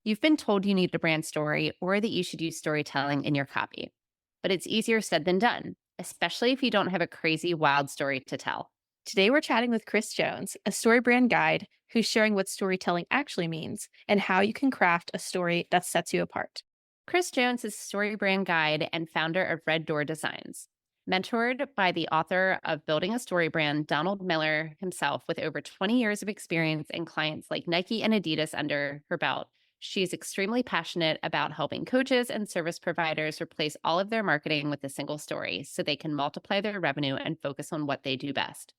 You've been told you need a brand story or that you should use storytelling in your copy. But it's easier said than done, especially if you don't have a crazy, wild story to tell. Today, we're chatting with Kris Jones, a StoryBrand guide who's sharing what storytelling actually means and how you can craft a story that sets you apart. Kris Jones is a StoryBrand guide and founder of Red Door Designs. Mentored by the author of Building a Story Brand, Donald Miller himself, with over 20 years of experience and clients like Nike and Adidas under her belt, she's extremely passionate about helping coaches and service providers replace all of their marketing with a single story so they can multiply their revenue and focus on what they do best.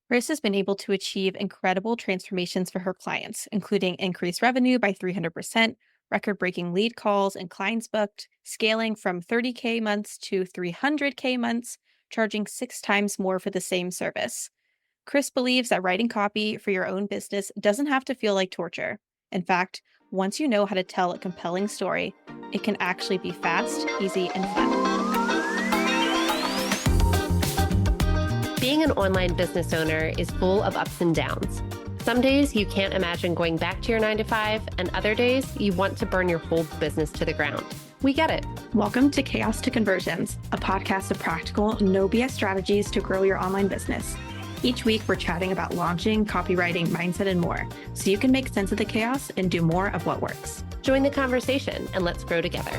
Kris has been able to achieve incredible transformations for her clients, including increased revenue by 300%, record breaking lead calls and clients booked, scaling from 30K months to 300K months, charging 6 times more for the same service. Kris believes that writing copy for your own business doesn't have to feel like torture. In fact, once you know how to tell a compelling story, it can actually be fast, easy, and fun. Being an online business owner is full of ups and downs. Some days you can't imagine going back to your 9 to 5, and other days you want to burn your whole business to the ground. We get it. Welcome to Chaos to Conversions, a podcast of practical, no BS strategies to grow your online business. Each week, we're chatting about launching, copywriting, mindset, and more, so you can make sense of the chaos and do more of what works. Join the conversation and let's grow together.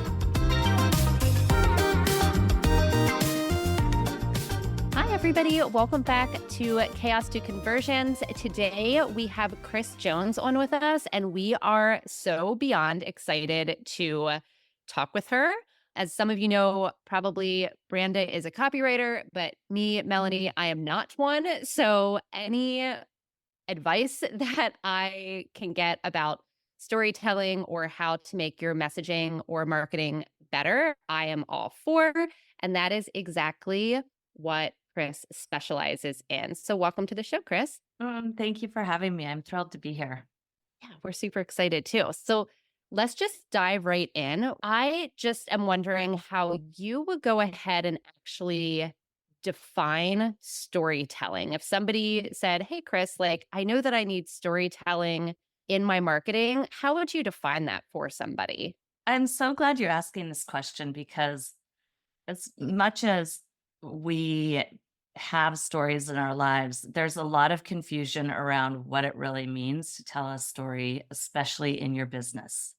Hi, everybody. Welcome back to Chaos to Conversions. Today, we have Kris Jones on with us, and we are so beyond excited to talk with her. As some of you know, probably Branda is a copywriter, but me, Melanie, I am not one. So any advice that I can get about storytelling or how to make your messaging or marketing better, I am all for. And that is exactly what Kris specializes in. So welcome to the show, Kris. Thank you for having me. I'm thrilled to be here. Yeah, we're super excited too. So let's just dive right in. I just am wondering how you would go ahead and actually define storytelling. If somebody said, "Hey, Kris, like, I know that I need storytelling in my marketing," how would you define that for somebody? I'm so glad you're asking this question because as much as we have stories in our lives, there's a lot of confusion around what it really means to tell a story, especially in your business.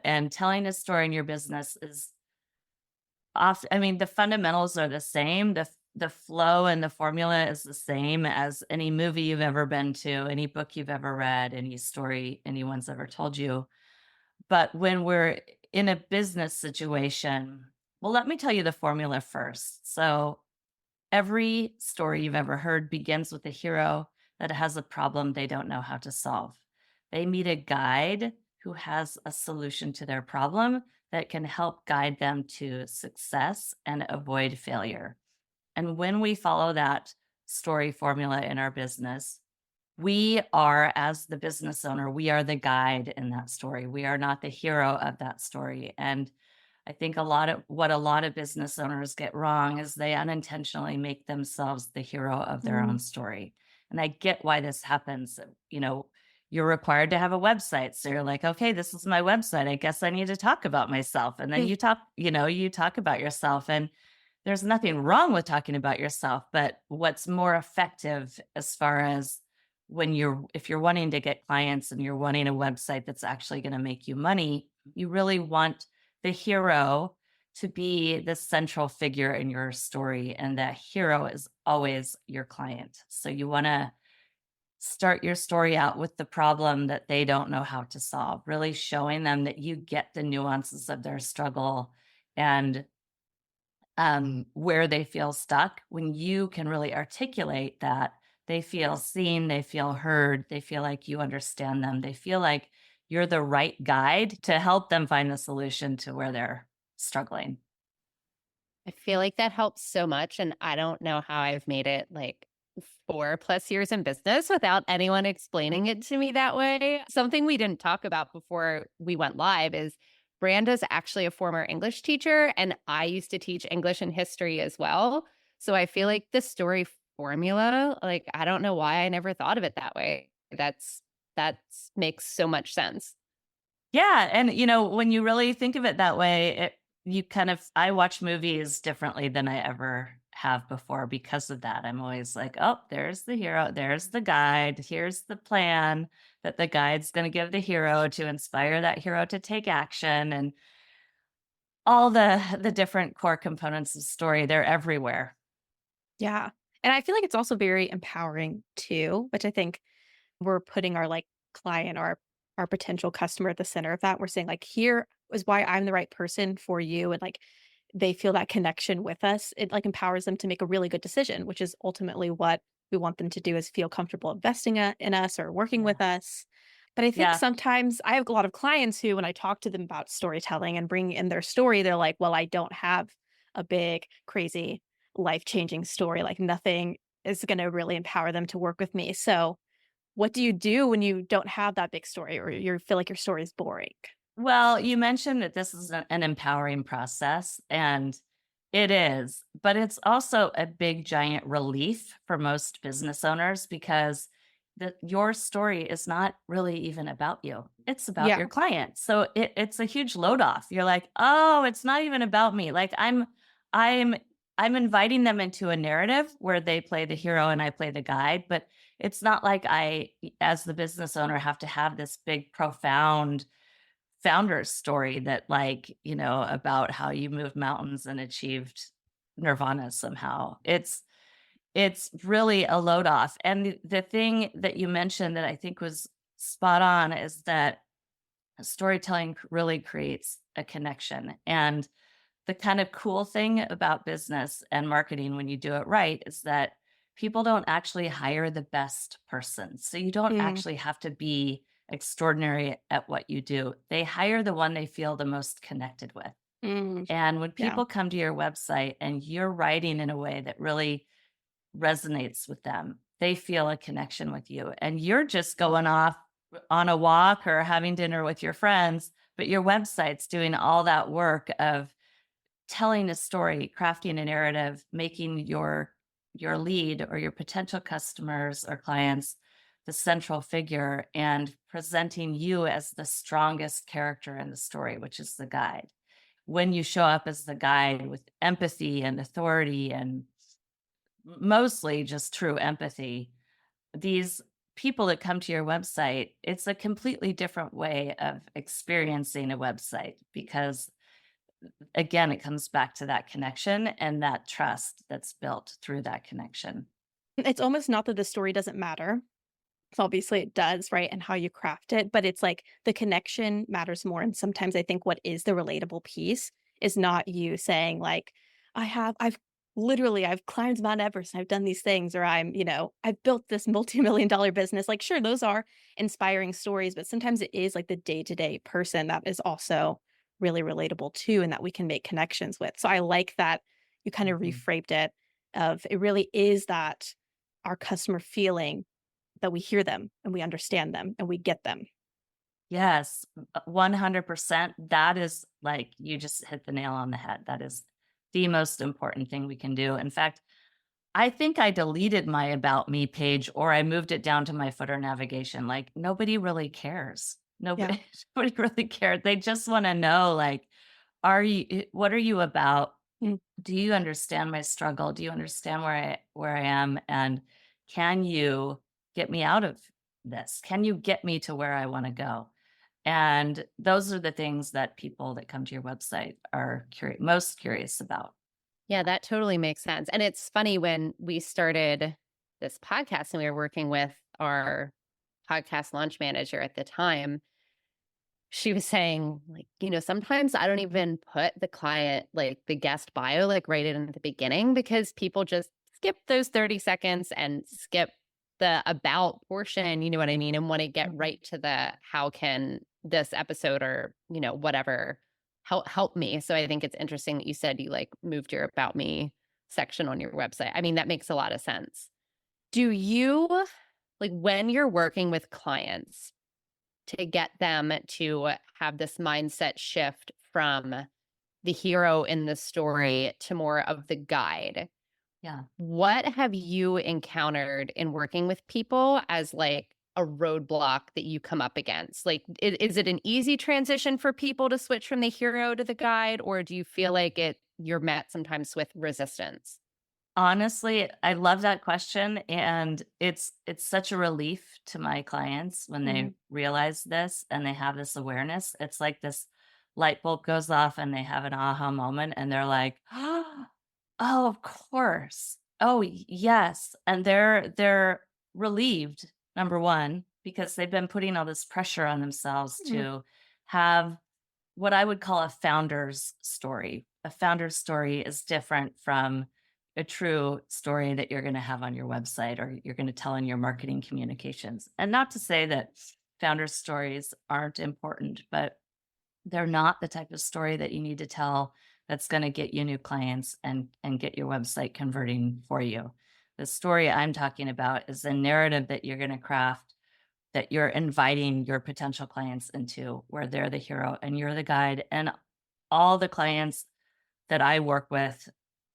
And telling a story in your business is often, the fundamentals are the same. The flow and the formula is the same as any movie you've ever been to, any book you've ever read, any story anyone's ever told you. But when we're in a business situation, well, let me tell you the formula first. So every story you've ever heard begins with a hero that has a problem they don't know how to solve. They meet a guide who has a solution to their problem that can help guide them to success and avoid failure. And when we follow that story formula in our business, we are, as the business owner, we are the guide in that story. We are not the hero of that story. And I think a lot of business owners get wrong is they unintentionally make themselves the hero of their own story. And I get why this happens. You're required to have a website. So you're like, okay, this is my website. I guess I need to talk about myself. And then you talk about yourself. And there's nothing wrong with talking about yourself, but what's more effective as far as if you're wanting to get clients and you're wanting a website that's actually going to make you money, you really want the hero to be the central figure in your story. And that hero is always your client. So you want to start your story out with the problem that they don't know how to solve, really showing them that you get the nuances of their struggle and where they feel stuck. When you can really articulate that, they feel seen, they feel heard, they feel like you understand them, they feel like you're the right guide to help them find the solution to where they're struggling. I feel like that helps so much. And I don't know how I've made it like 4+ years in business without anyone explaining it to me that way. Something we didn't talk about before we went live is Branda's actually a former English teacher, and I used to teach English and history as well. So I feel like the story formula, like, I don't know why I never thought of it that way. That makes so much sense. Yeah. And, when you really think of it that way, I watch movies differently than I ever have before because of that. I'm always like, oh, there's the hero, there's the guide, here's the plan that the guide's going to give the hero to inspire that hero to take action, and all the different core components of story, they're everywhere. Yeah. And I feel like it's also very empowering too, which I think we're putting our like client, our potential customer at the center of that. We're saying like, here is why I'm the right person for you. And like they feel that connection with us. It like empowers them to make a really good decision, which is ultimately what we want them to do, is feel comfortable investing in us or working Yeah. with us. But I think Yeah. sometimes I have a lot of clients who, when I talk to them about storytelling and bring in their story, they're like, well, I don't have a big, crazy, life changing story. Like nothing is going to really empower them to work with me. So, what do you do when you don't have that big story or you feel like your story is boring? Well, you mentioned that this is an empowering process, and it is, but it's also a big, giant relief for most business owners because your story is not really even about you. It's about Yeah. your client. So it's a huge load off. You're like, oh, it's not even about me. Like I'm, I'm inviting them into a narrative where they play the hero and I play the guide, but it's not like I, as the business owner, have to have this big, profound founder's story that about how you moved mountains and achieved nirvana somehow. It's really a load off. And the thing that you mentioned that I think was spot on is that storytelling really creates a connection. And the kind of cool thing about business and marketing when you do it right is that people don't actually hire the best person. So you don't Mm, actually have to be extraordinary at what you do. They hire the one they feel the most connected with. mm, And when yeah. people come to your website and you're writing in a way that really resonates with them, they feel a connection with you. And you're just going off on a walk or having dinner with your friends, but your website's doing all that work of telling a story, crafting a narrative, making your lead or your potential customers or clients the central figure, and presenting you as the strongest character in the story, which is the guide. When you show up as the guide with empathy and authority and mostly just true empathy, these people that come to your website, it's a completely different way of experiencing a website because, again, it comes back to that connection and that trust that's built through that connection. It's almost not that the story doesn't matter. So obviously it does, right? And how you craft it, but it's like the connection matters more. And sometimes I think what is the relatable piece is not you saying like, I've climbed Mount Everest and I've done these things, or I've built this multi-million dollar business. Like, sure, those are inspiring stories, but sometimes it is like the day-to-day person that is also really relatable too, and that we can make connections with. So I like that you kind of Mhm. reframed it of it really is that our customer feeling that we hear them and we understand them and we get them. Yes, 100%. That is, like, you just hit the nail on the head. That is the most important thing we can do. In fact, I think I deleted my About Me page or I moved it down to my footer navigation. Like, nobody really cares. Yeah. Nobody, nobody really cares. They just want to know, like, what are you about? Mm. Do you understand my struggle? Do you understand where I am? And can you get me out of this? Can you get me to where I want to go? And those are the things that people that come to your website are most curious about. Yeah, that totally makes sense. And it's funny when we started this podcast and we were working with our podcast launch manager at the time, she was saying, like, sometimes I don't even put the client, like the guest bio, like right in at the beginning because people just skip those 30 seconds and skip the about portion, you know what I mean? And want to get Mhm. right to the how can this episode or, whatever help me. So I think it's interesting that you said you like moved your about me section on your website. I mean, that makes a lot of sense. Do you like when you're working with clients to get them to have this mindset shift from the hero in the story to more of the guide? Yeah. What have you encountered in working with people as like a roadblock that you come up against? Like, is it an easy transition for people to switch from the hero to the guide, or do you feel like you're met sometimes with resistance? Honestly, I love that question, and it's such a relief to my clients when they Mhm. realize this and they have this awareness. It's like this light bulb goes off and they have an aha moment and they're like, "Oh, of course. Oh, yes." And they're relieved, number 1, because they've been putting all this pressure on themselves Mm. to have what I would call a founder's story. A founder's story is different from a true story that you're going to have on your website or you're going to tell in your marketing communications. And not to say that founder's stories aren't important, but they're not the type of story that you need to tell that's going to get you new clients and get your website converting for you. The story I'm talking about is a narrative that you're going to craft that you're inviting your potential clients into, where they're the hero and you're the guide. And all the clients that I work with,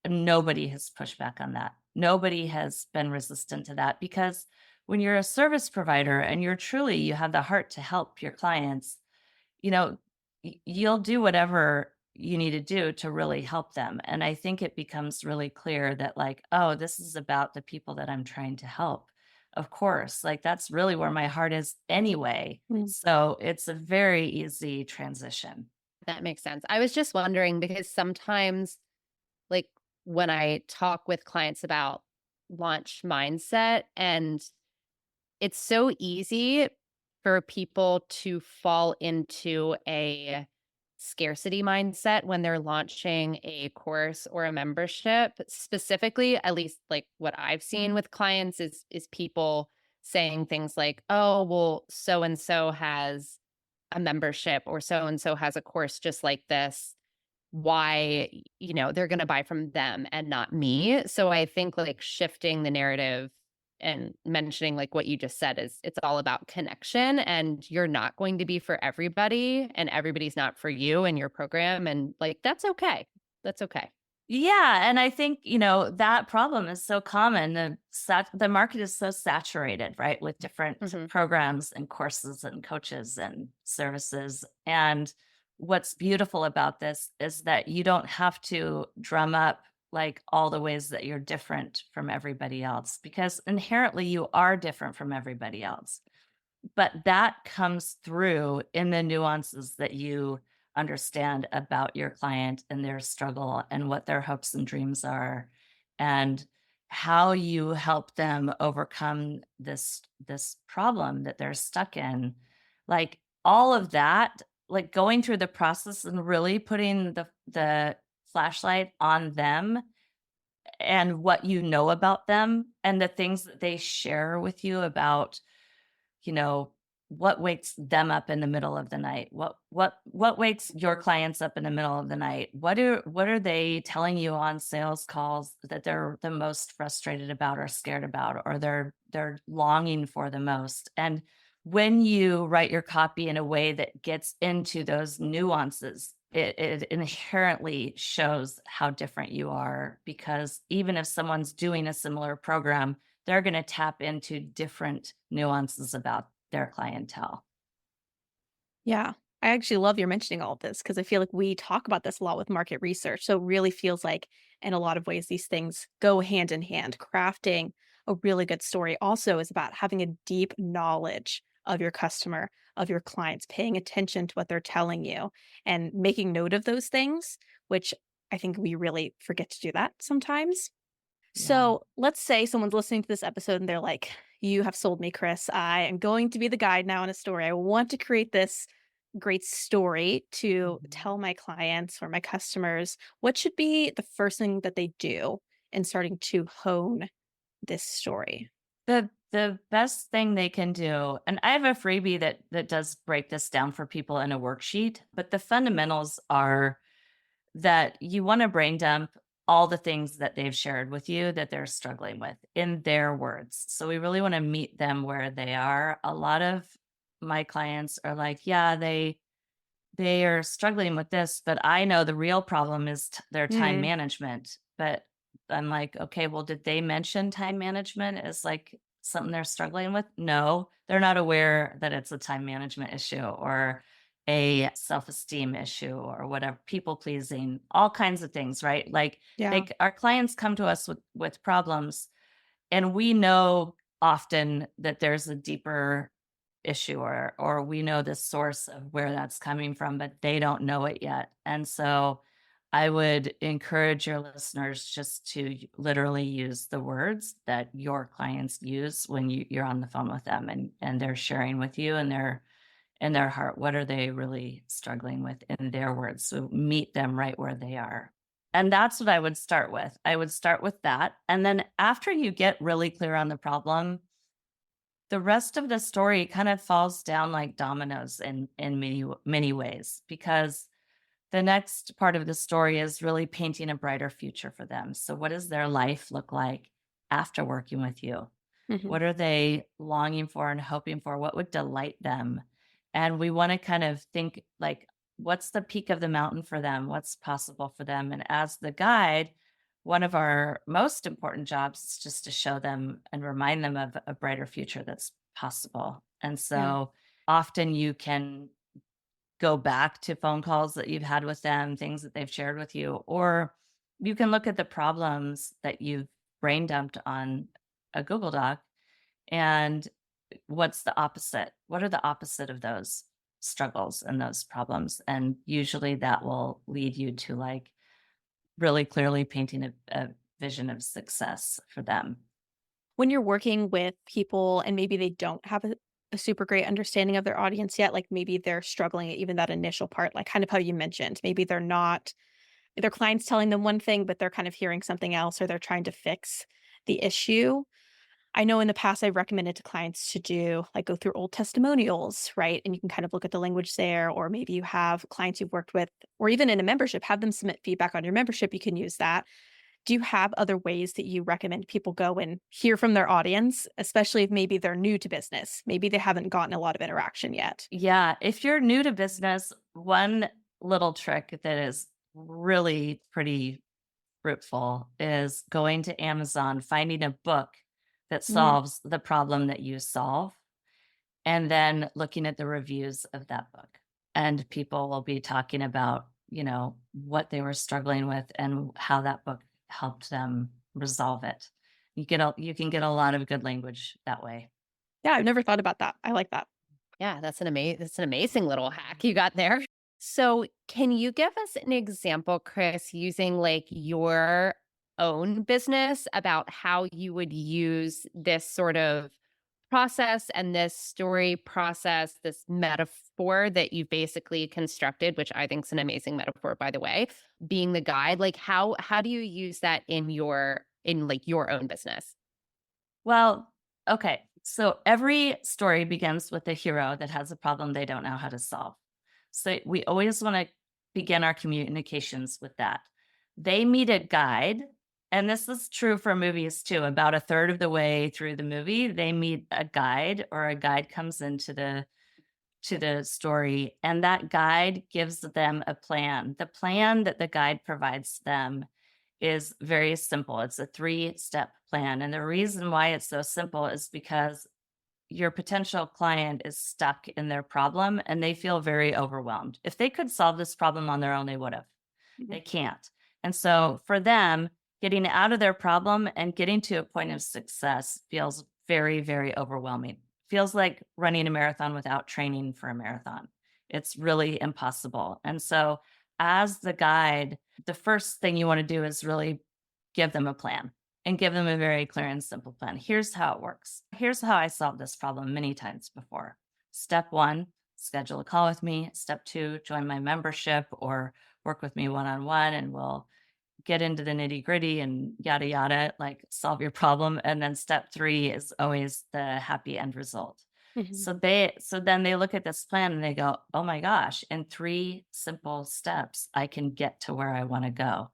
nobody has pushed back on that. Nobody has been resistant to that because when you're a service provider and you have the heart to help your clients, you know, you'll do whatever you need to do to really help them. And I think it becomes really clear that, like, oh, this is about the people that I'm trying to help. Of course, like that's really where my heart is anyway. Mm. So it's a very easy transition. That makes sense. I was just wondering because sometimes, like, when I talk with clients about launch mindset, and it's so easy for people to fall into a scarcity mindset when they're launching a course or a membership. Specifically, at least like what I've seen with clients is people saying things like, "Oh, well, so and so has a membership or so and so has a course just like this. Why, they're going to buy from them and not me." So I think like shifting the narrative and mentioning like what you just said is it's all about connection, and you're not going to be for everybody and everybody's not for you and your program, and like that's okay. That's okay. Yeah, and I think, that problem is so common. The market is so saturated, right, with different Mhm. programs and courses and coaches and services. And what's beautiful about this is that you don't have to drum up like all the ways that you're different from everybody else because inherently you are different from everybody else. But that comes through in the nuances that you understand about your client and their struggle and what their hopes and dreams are and how you help them overcome this problem that they're stuck in. Like all of that, like going through the process and really putting the flashlight on them and what you know about them and the things that they share with you about, you know, what wakes them up in the middle of the night? What wakes your clients up in the middle of the night? What are they telling you on sales calls that they're the most frustrated about or scared about or they're longing for the most? And when you write your copy in a way that gets into those nuances, it inherently shows how different you are because even if someone's doing a similar program, they're going to tap into different nuances about their clientele. Yeah. I actually love you're mentioning all of this because I feel like we talk about this a lot with market research. So it really feels like, in a lot of ways, these things go hand in hand. Crafting a really good story also is about having a deep knowledge of your customer, of your clients, paying attention to what they're telling you and making note of those things, which I think we really forget to do that sometimes. Yeah. So let's say someone's listening to this episode and they're like, "You have sold me, Kris. I am going to be the guide now in a story. I want to create this great story to Mhm. tell my clients or my customers." What should be the first thing that they do in starting to hone this story? The best thing they can do, and I have a freebie that does break this down for people in a worksheet, but the fundamentals are that you want to brain dump all the things that they've shared with you that they're struggling with in their words. So we really want to meet them where they are. A lot of my clients are like, yeah, they are struggling with this, but I know the real problem is their time Mm, management. But I'm like, okay, well, did they mention time management as like something they're struggling with? No, they're not aware that it's a time management issue or a self-esteem issue or whatever, people pleasing, all kinds of things, right? Like Yeah. our clients come to us with problems, and we know often that there's a deeper issue, or we know the source of where that's coming from, but they don't know it yet. And so I would encourage your listeners just to literally use the words that your clients use when you're on the phone with them, and they're sharing with you and their in their heart, what are they really struggling with in their words? So meet them right where they are. And that's what I would start with. I would start with that. And then after you get really clear on the problem, the rest of the story kind of falls down like dominoes in many ways, because the next part of the story is really painting a brighter future for them. So what does their life look like after working with you? Mhm. What are they longing for and hoping for? What would delight them? And we want to kind of think like, what's the peak of the mountain for them? What's possible for them? And as the guide, one of our most important jobs is just to show them and remind them of a brighter future that's possible. And Yeah. so often you can go back to phone calls that you've had with them, things that they've shared with you, or you can look at the problems that you've brain dumped on a Google Doc, and what's the opposite? What are the opposite of those struggles and those problems? And usually that will lead you to like really clearly painting a vision of success for them. When you're working with people and maybe they don't have a super great understanding of their audience yet, like maybe they're struggling at even that initial part, like kind of how you mentioned, maybe they're not, their client's telling them one thing, but they're kind of hearing something else, or they're trying to fix the issue. I know in the past I've recommended to clients to do like go through old testimonials, right? And you can kind of look at the language there, or maybe you have clients you've worked with, or even in a membership, have them submit feedback on your membership. You can use that. Do you have other ways that you recommend people go and hear from their audience, especially if maybe they're new to business? Maybe they haven't gotten a lot of interaction yet. Yeah, if you're new to business, one little trick that is really pretty fruitful is going to Amazon, finding a book that Mm, solves the problem that you solve, and then looking at the reviews of that book. And people will be talking about, what they were struggling with and how that book helped them resolve it. You can get a lot of good language that way. yeah, I've never thought about that. I like that. Yeah, that's an amazing little hack you got there. So, can you give us an example, Kris, using like your own business about how you would use this sort of process and this story process, this metaphor that you basically constructed, which I think is an amazing metaphor, by the way, being the guide? Like how do you use that in like your own business? Well, okay. So every story begins with a hero that has a problem they don't know how to solve. So we always want to begin our communications with that. They meet a guide, and this is true for movies too. About a third of the way through the movie, they meet a guide, or a guide comes into the story, and that guide gives them a plan. The plan that the guide provides them is very simple. It's a 3-step plan. And the reason why it's so simple is because your potential client is stuck in their problem and they feel very overwhelmed. If they could solve this problem on their own, they would have. Mhm. They can't. And so for them, getting out of their problem and getting to a point of success feels very, very overwhelming. Feels like running a marathon without training for a marathon. It's really impossible. And so, as the guide, the first thing you want to do is really give them a plan, and give them a very clear and simple plan. Here's how it works. Here's how I solved this problem many times before. Step 1, schedule a call with me. Step 2, join my membership or work with me one on one, and we'll get into the nitty gritty and yada yada, like solve your problem. And then step 3 is always the happy end result. Mhm. So then they look at this plan and they go, oh my gosh, in 3 simple steps, I can get to where I want to go.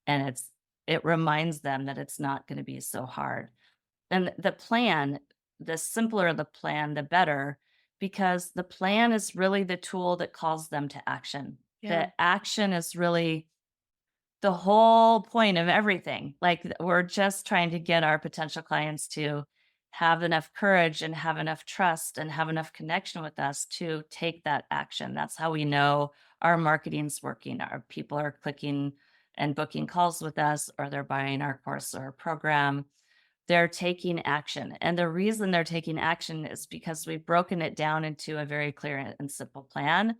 And it reminds them that it's not going to be so hard. And the plan, the simpler the plan, the better, because the plan is really the tool that calls them to action. Yeah. The action is really the whole point of everything. Like we're just trying to get our potential clients to have enough courage and have enough trust and have enough connection with us to take that action. That's how we know our marketing's working. Our people are clicking and booking calls with us, or they're buying our course or program. They're taking action. And the reason they're taking action is because we've broken it down into a very clear and simple plan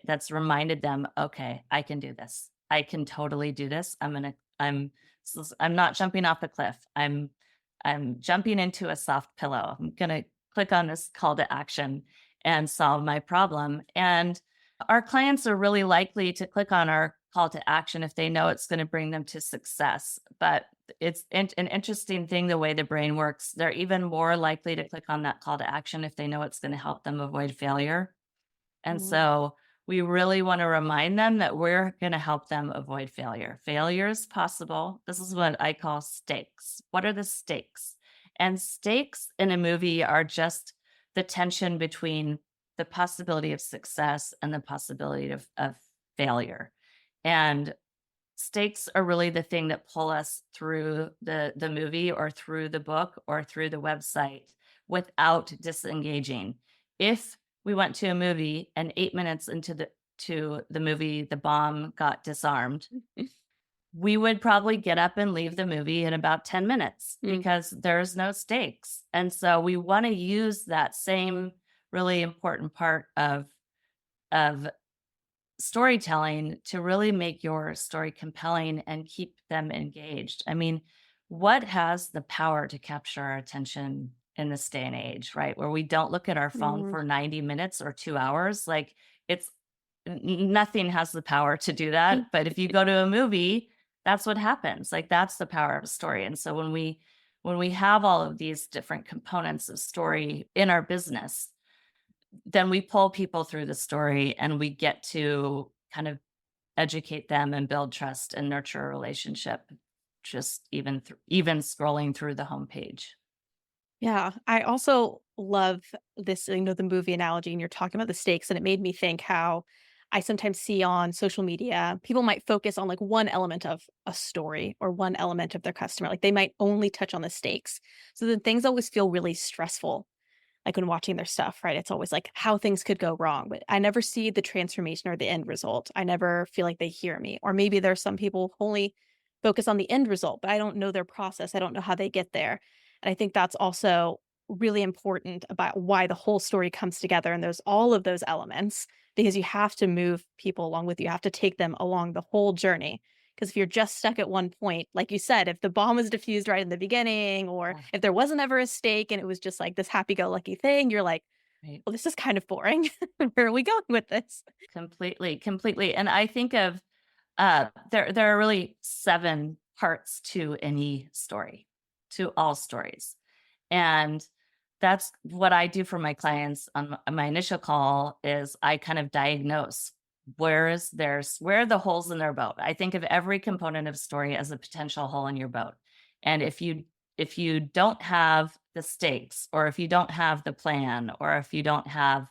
that's reminded them, okay, I can do this. I can totally do this. I'm not jumping off a cliff. I'm jumping into a soft pillow. I'm going to click on this call to action and solve my problem. And our clients are really likely to click on our call to action if they know it's going to bring them to success. But it's an interesting thing, the way the brain works. They're even more likely to click on that call to action if they know it's going to help them avoid failure. And so we really want to remind them that we're going to help them avoid failure. Failure is possible. This is what I call stakes. What are the stakes? And stakes in a movie are just the tension between the possibility of success and the possibility of failure. And stakes are really the thing that pull us through the movie or through the book or through the website without disengaging. If we went to a movie and 8 minutes into the movie, the bomb got disarmed, we would probably get up and leave the movie in about 10 minutes because there's no stakes. And so we want to use that same really important part of storytelling to really make your story compelling and keep them engaged. I mean, what has the power to capture our attention in this day and age, right? Where we don't look at our phone for 90 minutes or 2 hours. Like nothing has the power to do that. But if you go to a movie, that's what happens. Like that's the power of a story. And so when we have all of these different components of story in our business, then we pull people through the story and we get to kind of educate them and build trust and nurture a relationship, just even scrolling through the homepage. Yeah, I also love this, the movie analogy, and you're talking about the stakes, and it made me think how I sometimes see on social media, people might focus on like one element of a story or one element of their customer. Like they might only touch on the stakes. So then things always feel really stressful, like when watching their stuff, right? It's always like how things could go wrong, but I never see the transformation or the end result. I never feel like they hear me. Or maybe there's some people who only focus on the end result, but I don't know their process. I don't know how they get there. And I think that's also really important about why the whole story comes together. And there's all of those elements because you have to move people along with you. You have to take them along the whole journey. Because if you're just stuck at one point, like you said, if the bomb was diffused right in the beginning, or if there wasn't ever a stake and it was just like this happy-go-lucky thing, you're like, Right. well, this is kind of boring. Where are we going with this? Completely. And I think of there are really 7 parts to any story, to all stories. And that's what I do for my clients on my initial call is I kind of diagnose where are the holes in their boat. I think of every component of story as a potential hole in your boat. And if you don't have the stakes, or if you don't have the plan, or if you don't have,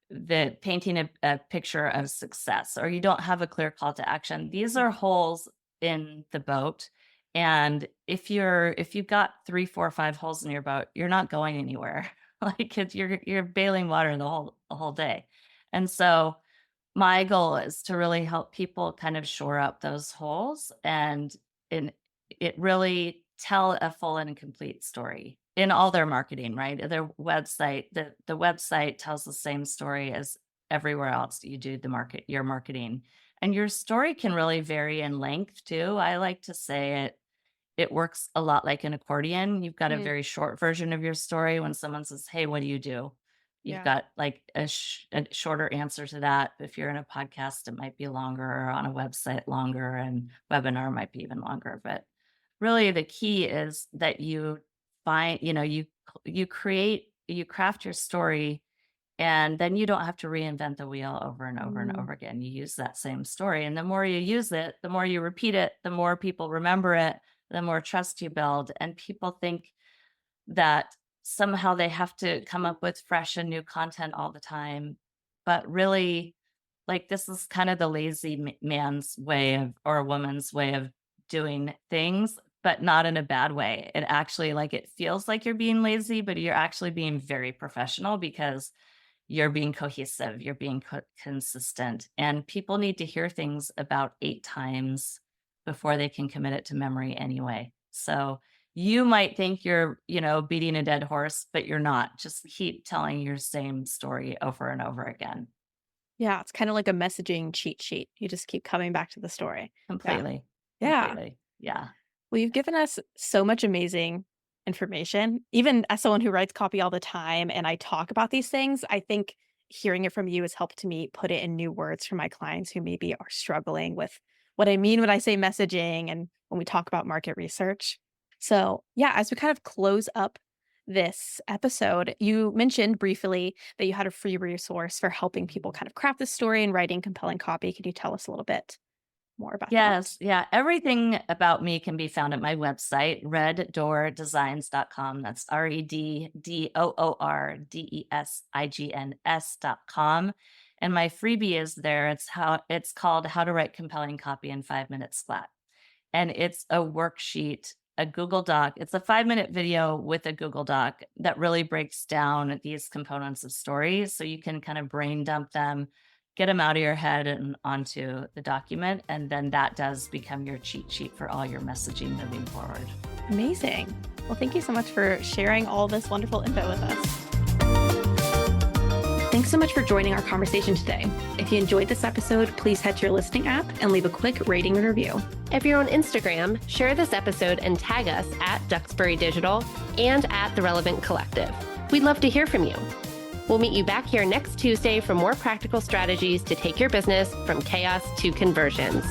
the painting a picture of success, or you don't have a clear call to action, these are holes in the boat. And if you've got 3, 4, 5 holes in your boat, you're not going anywhere. Like you're bailing water the whole day. And so my goal is to really help people kind of shore up those holes and it really tell a full and complete story in all their marketing, right? Their website, the website tells the same story as everywhere else that you do your marketing. And your story can really vary in length too. I like to say it works a lot like an accordion. You've got a very short version of your story. When someone says, "Hey, what do you do?" You've got like a shorter answer to that. If you're in a podcast, it might be longer, or on a website longer, and webinar might be even longer. But really the key is that you find, you craft your story, and then you don't have to reinvent the wheel over and over and over again. You use that same story. And the more you use it, the more you repeat it, the more people remember it, the more trust you build. And people think that somehow they have to come up with fresh and new content all the time. But really, like, this is kind of the lazy man's way of, or a woman's way of doing things. but not in a bad way. It actually, like, it feels like you're being lazy, but you're actually being very professional because you're being cohesive, you're being consistent, and people need to hear things about 8 times before they can commit it to memory anyway. So you might think you're, beating a dead horse, but you're not. Just keep telling your same story over and over again. Yeah, it's kind of like a messaging cheat sheet. You just keep coming back to the story. Completely. Yeah. Completely. Yeah. Well, you've given us so much amazing information. Even as someone who writes copy all the time and I talk about these things, I think hearing it from you has helped me put it in new words for my clients who maybe are struggling with what I mean when I say messaging and when we talk about market research. So, yeah, as we kind of close up this episode, you mentioned briefly that you had a free resource for helping people kind of craft this story and writing compelling copy. Could you tell us a little bit more about that? Yes. Yeah. Everything about me can be found at my website, reddoordesigns.com. That's reddoordesigns.com. And my freebie is there. It's called How to Write Compelling Copy in 5 Minutes Flat. And it's a worksheet, a Google Doc. It's a 5-minute video with a Google Doc that really breaks down these components of stories. So you can kind of brain dump them, get them out of your head and onto the document. And then that does become your cheat sheet for all your messaging moving forward. Amazing. Well, thank you so much for sharing all this wonderful info with us. Thanks so much for joining our conversation today. If you enjoyed this episode, please head to your listening app and leave a quick rating and review. If you're on Instagram, share this episode and tag us at Duxbury Digital and at The Relevant Collective. We'd love to hear from you. We'll meet you back here next Tuesday for more practical strategies to take your business from chaos to conversions.